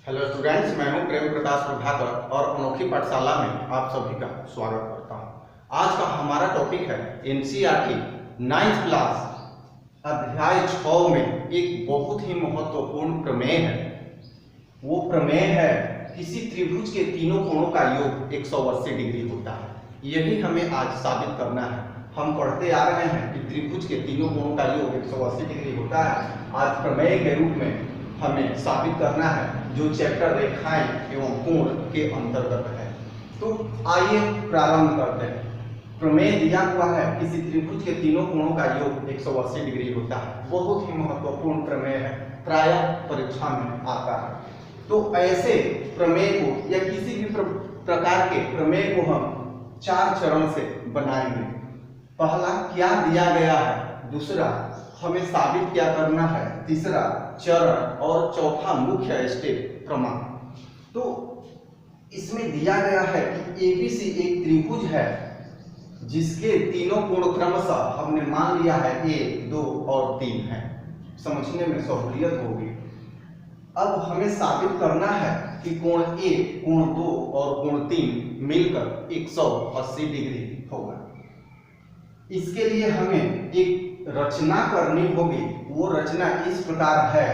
Hello students, मैं हूं प्रेम प्रकाश प्रभाकर और अनोखी पाठशाला में आप सभी का स्वागत करता हूं। आज का हमारा टॉपिक है एनसीईआरटी 9th क्लास अध्याय 6 में एक बहुत ही महत्वपूर्ण प्रमेय है। वो प्रमेय है किसी त्रिभुज के तीनों कोणों का योग 180 डिग्री होता है। यही हमें आज साबित करना है। हम पढ़ते आ रहे हैं कि त्रिभुज के तीनों कोणों का योग 180 डिग्री होता है। आज प्रमेय के रूप में हमें साबित करना है जो चैप्टर रेखाएं एवं कोण के अंतर्गत है। तो आइए प्रारंभ करते हैं। प्रमेय दिया हुआ है किसी त्रिभुज के तीनों कोणों का योग 180 डिग्री होता है। बहुत ही महत्वपूर्ण प्रमेय है, प्रायः परीक्षा में आता है। तो ऐसे प्रमेय को या किसी भी प्रकार के प्रमेय को हम 4 चरण से बनाएंगे। पहला क्या दिया गया है, दूसरा हमें साबित क्या करना है, तीसरा चरण और चौथा मुख्य स्टेप प्रमाण। तो इसमें दिया गया है कि एबीसी एक त्रिभुज है जिसके तीनों कोण क्रमशः हमने मान लिया है 1, 2 और 3 है। समझने में सहूलियत होगी। अब हमें साबित करना है कि कोण 1, कोण 2 और कोण 3 मिलकर 180 डिग्री होगा। इसके लिए हमें एक रचना करनी होगी। वो रचना इस प्रकार है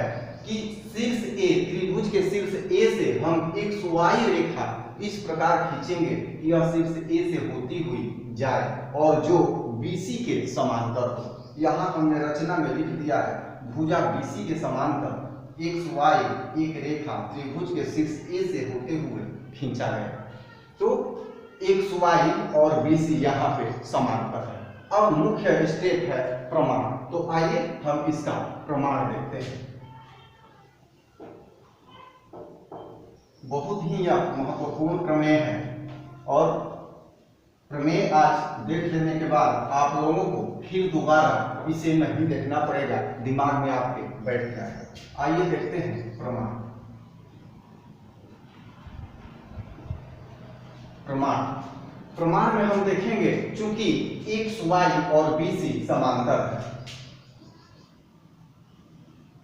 कि शीर्ष ए, त्रिभुज के शीर्ष ए से हम एक XY रेखा इस प्रकार खींचेंगे कि यह शीर्ष ए से होती हुई जाए और जो BC के समांतर हो। यहाँ हमने रचना में लिख दिया है भुजा BC के समांतर XY एक रेखा त्रिभुज के शीर्ष ए से होते हुए खींचा गया। तो XY और BC यहाँ पे समांतर है। अब मुख्य स्टेप है प्रमाण। तो आइए हम इसका प्रमाण देखते हैं। बहुत ही यह महत्वपूर्ण प्रमेय है और प्रमेय आज देख लेने के बाद आप लोगों को फिर दोबारा इसे नहीं देखना पड़ेगा, दिमाग में आपके बैठ जाएगा। आइए देखते हैं प्रमाण। प्रमाण में हम देखेंगे चूंकि XY और BC समांतर है,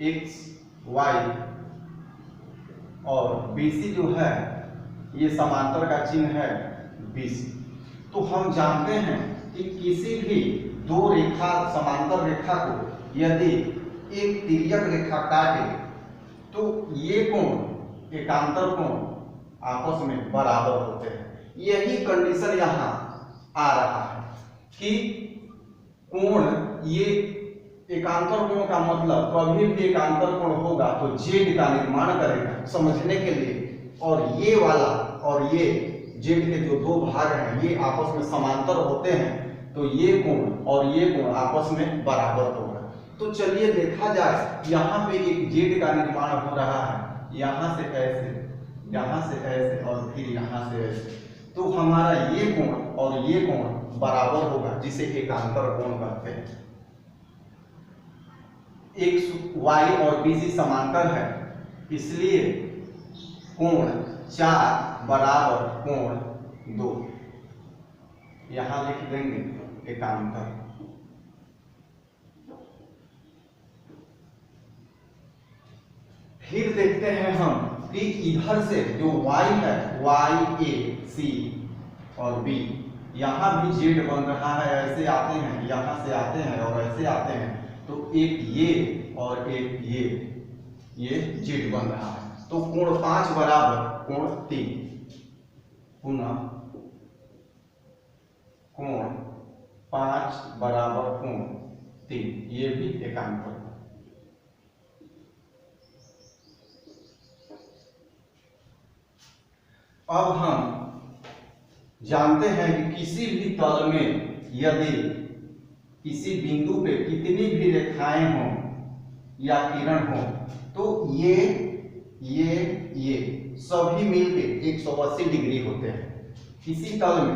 XY और BC जो है ये समांतर का चिन्ह है BC। तो हम जानते हैं कि किसी भी दो रेखा समांतर रेखा को यदि एक तिर्यक रेखा काटे तो ये कोण एकांतर कोण आपस में बराबर होते हैं। यही कंडीशन यहाँ आ रहा है कि कोण ये एकांतर कोण का मतलब कभी भी एकांतर कोण होगा तो जेड का निर्माण करेगा समझने के लिए। और ये वाला और ये जेड के जो दो भाग हैं ये आपस में समांतर होते हैं तो ये कोण और ये कोण आपस में बराबर होगा। तो चलिए देखा जाए, यहाँ पे एक जेड का निर्माण हो रहा है, यहाँ से ऐसे, यहाँ से ऐसे और फिर यहाँ से ऐसे। तो हमारा ये कोण और ये कोण बराबर होगा जिसे एकांतर कोण कहते हैं। XY और BC समांतर है इसलिए कोण 4 बराबर कोण 2 यहां लिख देंगे एकांतर। फिर देखते हैं हम कि इधर से जो Y है YAC और B, यहाँ भी जेड बन रहा है। ऐसे आते हैं, यहाँ से आते हैं और ऐसे आते हैं तो एक ये और एक ये जेड बन रहा है। तो कोण 5 बराबर कोण 3, पुनः कोण 5 बराबर कोण 3, ये भी एकांतर। अब हम जानते हैं कि किसी भी तल में यदि किसी बिंदु पे कितनी भी रेखाएं हों या किरण हो तो ये सभी मिलके 180 डिग्री होते हैं। किसी तल में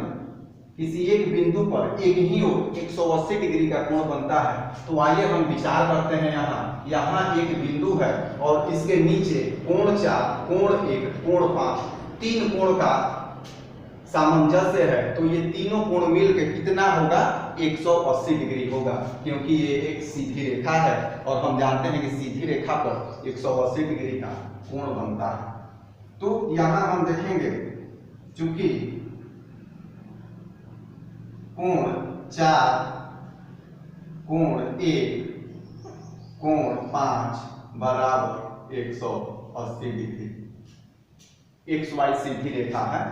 किसी एक बिंदु पर एक ही 180 डिग्री का कोण बनता है। तो आइए हम विचार करते हैं। यहाँ एक बिंदु है और इसके नीचे कोण 4, कोण 1, कोण 5, 3 कोण का सामंजस्य है। तो ये तीनों कोण मिलकर कितना होगा, 180 डिग्री होगा, क्योंकि ये एक सीधी रेखा है और हम जानते हैं कि सीधी रेखा पर 180 डिग्री का कोण बनता है। तो यहां हम देखेंगे चूंकि कोण 4, कोण 1, कोण 5 बराबर 180 डिग्री। XY सीधी रेखा है।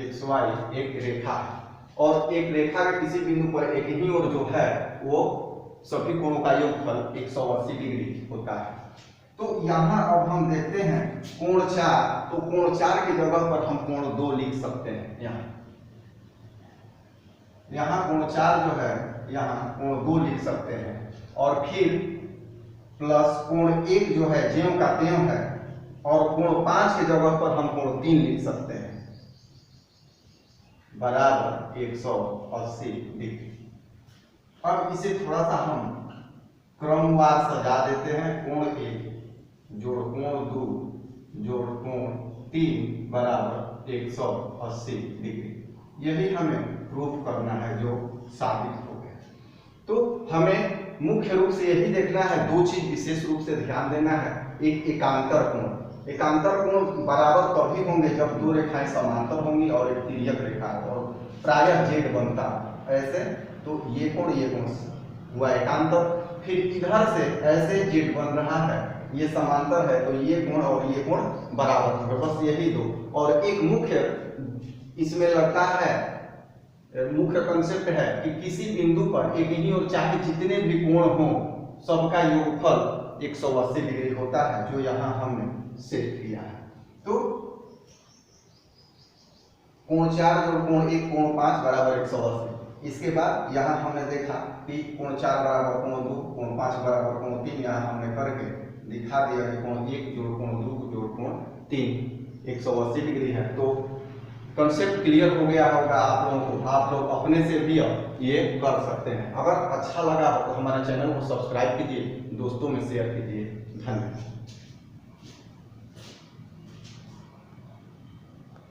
XY एक रेखा है और एक रेखा के किसी बिंदु पर एक ही ओर जो है वो सभी कोणों का योगफल 180 डिग्री होता है। तो यहाँ अब हम देखते हैं कोण 4, तो कोण 4 की जगह पर हम कोण 2 लिख सकते हैं। यहाँ कोण 4 जो है यहाँ कोण 2 लिख सकते हैं और फिर प्लस कोण 1 जो है ज्यों का त्यों है और कोण 5 की जगह पर हम कोण 3 लिख सकते हैं बराबर 180 डिग्री। अब इसे थोड़ा सा हम क्रमवार सजा देते हैं। कोण 1 जोड़ कोण 2 जोड़ कोण 3 बराबर 180 डिग्री। यही हमें प्रूफ करना है जो साबित हो गया। तो हमें मुख्य रूप से यही देखना है, दो चीज विशेष रूप से ध्यान देना है। एक एकांतर कोण, एकांतर कोण बराबर तभी होंगे जब दो रेखाएं समांतर होंगी और एक तिर्यक रेखा और प्रायः जेड बनता ऐसे। तो ये कोण हुआ एकांतर। फिर इधर से ऐसे जेड बन रहा है, ये समांतर है, तो ये कोण और ये कोण बराबर होंगे। बस यही दो। और एक मुख्य इसमें लगता है मुख्य कंसेप्ट है कि किसी बिंदु पर एक ही और चाहे जितने भी कोण हो सबका योगफल 180 डिग्री होता है, जो यहाँ हमने सेट किया है। तो कोण 4 जोड़ कोण 1 कोण 5 बराबर 180। इसके बाद यहाँ हमने देखा कि कोण 4 बराबर कोण 2 कोण 5 बराबर कोण 3। यहाँ हमने करके दिखा दिया कि कोण 1 जोड़ कोण 2 जोड़ कोण 3 180 डिग्री है। तो कंसेप्ट क्लियर हो गया होगा आप लोगों को। आप लोग अपने से भी ये कर सकते हैं। अगर अच्छा लगा हो तो हमारे चैनल को सब्सक्राइब कीजिए, दोस्तों में शेयर कीजिए। धन्यवाद।